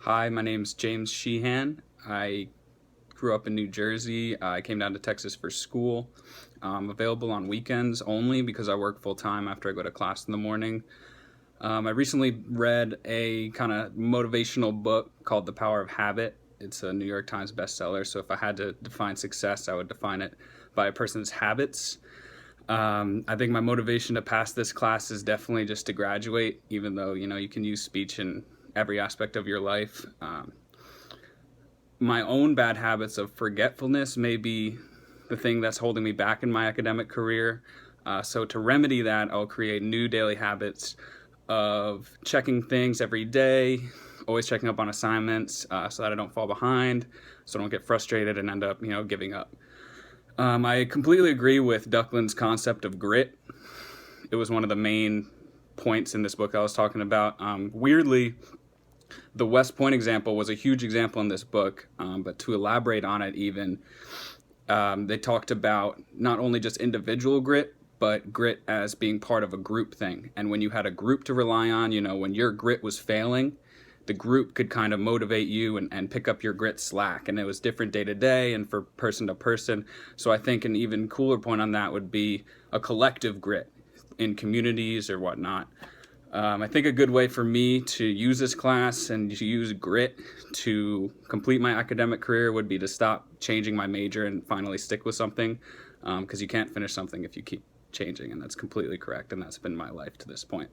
Hi, my name's James Sheehan. I grew up in New Jersey. I came down to Texas for school. I'm available on weekends only because I work full time after I go to class in the morning. I recently read a kind of motivational book called The Power of Habit. It's a New York Times bestseller. So if I had to define success, I would define it by a person's habits. I think my motivation to pass this class is definitely just to graduate, even though you can use speech in every aspect of your life. My own bad habits of forgetfulness may be the thing that's holding me back in my academic career. So to remedy that, I'll create new daily habits of checking things every day, always checking up on assignments so that I don't fall behind, so I don't get frustrated and end up, giving up. I completely agree with Ducklin's concept of grit. It was one of the main points in this book I was talking about. Weirdly, the West Point example was a huge example in this book, but to elaborate on it even, they talked about not only just individual grit, but grit as being part of a group thing. And when you had a group to rely on, when your grit was failing, the group could kind of motivate you and pick up your grit slack. And it was different day to day and for person to person. So I think an even cooler point on that would be a collective grit in communities or whatnot. I think a good way for me to use this class and to use grit to complete my academic career would be to stop changing my major and finally stick with something, because you can't finish something if you keep changing, and that's completely correct, and that's been my life to this point.